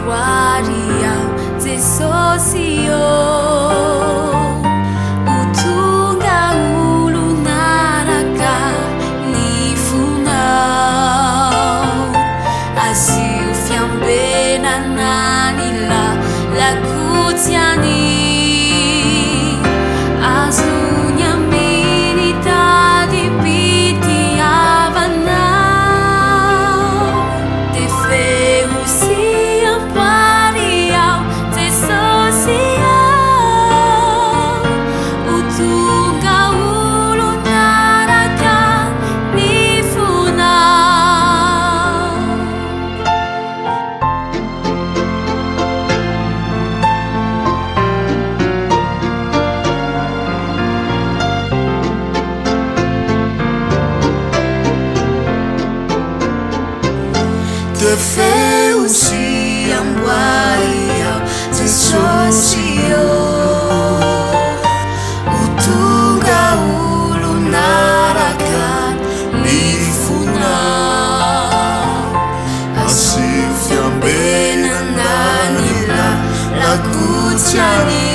ambuaria te socio utunga ulu naraka ni funau asiu fiambena nanila la kutiani azunya milita di piti avana te feu si ampariau te socia utunga ulu naraka ni funau te feu si ambuaria te socio utunga ulu narakan ni funau asiu fiambena nanila la kutiani